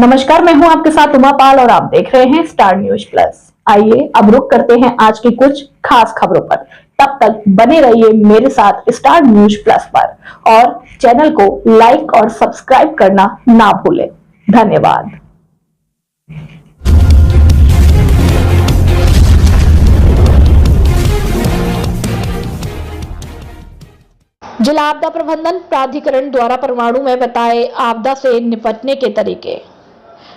नमस्कार, मैं हूं आपके साथ उमा पाल और आप देख रहे हैं स्टार न्यूज प्लस। आइए अब रुक करते हैं आज की कुछ खास खबरों पर। तब तक बने रहिए मेरे साथ स्टार न्यूज प्लस पर और चैनल को लाइक और सब्सक्राइब करना ना भूलें। धन्यवाद। जिला आपदा प्रबंधन प्राधिकरण द्वारा परमाणु में बताए आपदा से निपटने के तरीके।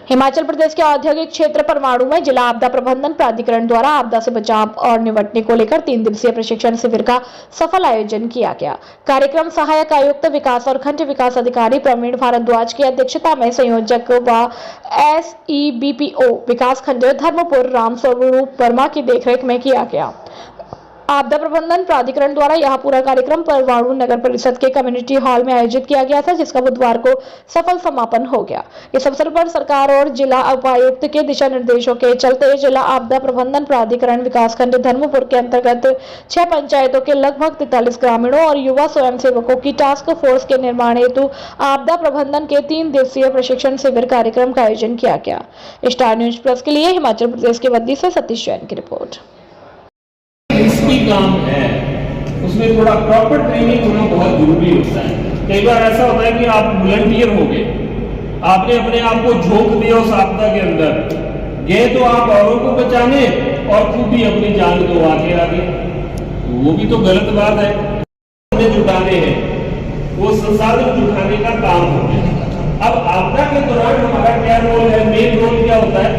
हिमाचल प्रदेश के औद्योगिक क्षेत्र परमाणु में जिला आपदा प्रबंधन प्राधिकरण द्वारा आपदा से बचाव और निपटने को लेकर 3 दिवसीय प्रशिक्षण शिविर का सफल आयोजन किया गया। कार्यक्रम सहायक आयुक्त विकास और खंड विकास अधिकारी प्रवीण भारद्वाज की अध्यक्षता में संयोजक व SEBPO विकास खंड धर्मपुर राम स्वरूप वर्मा की देखरेख में किया गया। आपदा प्रबंधन प्राधिकरण द्वारा यह पूरा कार्यक्रम परमाणु नगर परिषद के कम्युनिटी हॉल में आयोजित किया गया था, जिसका बुधवार को सफल समापन हो गया। इस अवसर पर सरकार और जिला उपायुक्त के दिशा निर्देशों के चलते जिला आपदा प्रबंधन प्राधिकरण विकासखंड धर्मपुर के अंतर्गत 6 पंचायतों के लगभग 43 ग्रामीणों और युवा स्वयंसेवकों की टास्क फोर्स के निर्माण हेतु आपदा प्रबंधन के 3 दिवसीय प्रशिक्षण शिविर कार्यक्रम का आयोजन किया गया। स्टार न्यूज प्लस के लिए हिमाचल प्रदेश के बद्दी से सतीश जैन की रिपोर्ट। रिस्की काम है, उसमें थोड़ा प्रॉपर ट्रेनिंग होना बहुत जरूरी होता है। कई बार ऐसा होता है कि आप वॉलंटियर हो गए, आपने अपने आप को झोंक दिया उस आपदा के अंदर, गए तो आप औरों को बचाने और खुद भी अपनी जान गंवा के आ गए, वो भी तो गलत बात है। जुटाने हैं, वो संसाधन जुटाने का काम हो गया। अब आपदा के दौरान हमारा क्या रोल है? मेन रोल क्या होता है?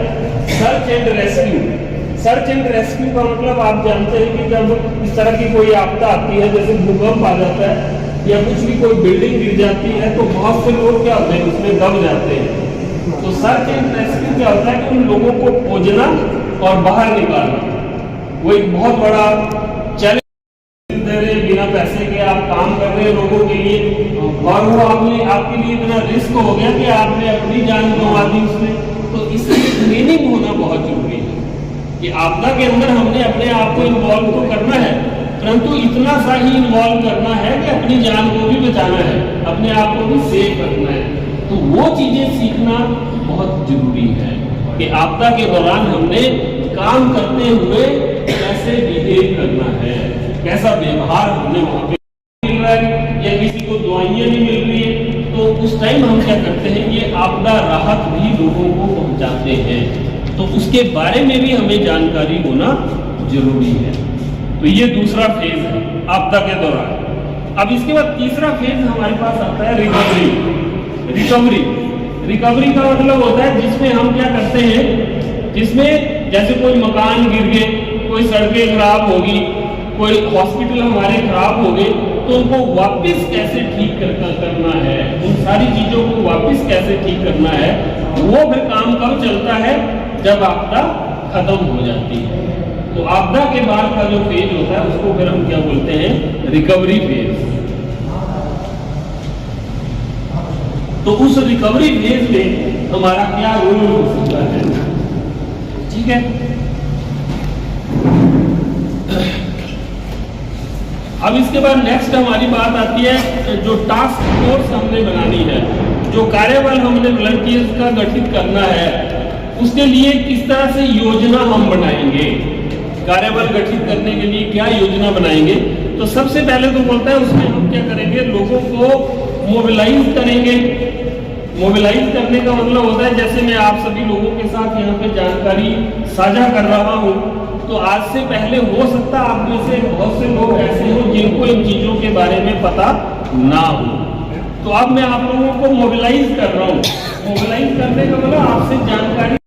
Search and rescue. Search and rescue का मतलब आप जानते हैं कि जब इस तरह की कोई आपदा आती है, जैसे भूकंप आ जाता है या कुछ भी कोई बिल्डिंग गिर जाती है, तो बहुत से लोग क्या होते हैं, उसमें दब जाते हैं। तो सर्च एंड रेस्क्यू क्या होता है कि उन लोगों को खोजना और बाहर निकालना। वो एक बहुत बड़ा चैलेंज दे रहे, बिना पैसे के आप काम कर रहे हैं लोगों के लिए, और वो आपके लिए इतना रिस्क हो गया कि आपने अपनी जान गंवा दी उसमें। तो इसलिए ट्रेनिंग होना बहुत जरूरी है कि आपदा के अंदर हमने अपने आप को इन्वॉल्व तो करना है, परंतु इतना सा ही इन्वॉल्व करना है कि अपनी जान को भी बचाना है, अपने आप को भी सेफ रखना है। तो वो चीजें सीखना बहुत जरूरी है कि आपदा के दौरान हमने काम करते हुए कैसे बिहेव करना है, कैसा व्यवहार हमने वहां पे मिल रहा है या किसी को दवाइयां नहीं मिल रही है, तो उस टाइम हम क्या करते हैं, ये आपदा राहत भी लोगों को पहुंचाते हैं। तो उसके बारे में भी हमें जानकारी होना जरूरी है। तो ये दूसरा फेज है आपदा के दौरान। अब इसके बाद तीसरा फेज हमारे पास आता है रिकवरी। रिकवरी का मतलब होता है जिसमें हम क्या करते हैं, जिसमें जैसे कोई मकान गिर गए, कोई सड़कें खराब होगी, कोई हॉस्पिटल हमारे खराब हो गए, तो उनको वापस कैसे ठीक करना है, उन सारी चीजों को वापस कैसे ठीक करना है, वो फिर काम कब चलता है? जब आपदा खत्म हो जाती है। तो आपदा के बाद का जो फेज होता है उसको फिर हम क्या बोलते हैं? Recovery phase. तो उस रिकवरी फेज में हमारा क्या रोल हो सकता है? ठीक है, अब इसके बाद नेक्स्ट हमारी बात आती है जो टास्क फोर्स हमने बनानी है, जो कार्यबल हमने वॉलंटियर्स का गठित करना है, उसके लिए किस तरह से योजना हम बनाएंगे, कार्यबल गठित करने के लिए क्या योजना बनाएंगे। तो सबसे पहले तो बोलता है उसमें हम क्या करेंगे, लोगों को मोबिलाइज करेंगे। मोबिलाइज करने का मतलब होता है जैसे मैं आप सभी लोगों के साथ यहाँ पे जानकारी साझा कर रहा हूँ, तो आज से पहले हो सकता है आप में से बहुत से लोग ऐसे हो जिनको इन चीजों के बारे में पता ना हो। तो अब मैं आप लोगों को मोबिलाइज कर रहा हूँ। मोबिलाइज करने का मतलब आपसे जानकारी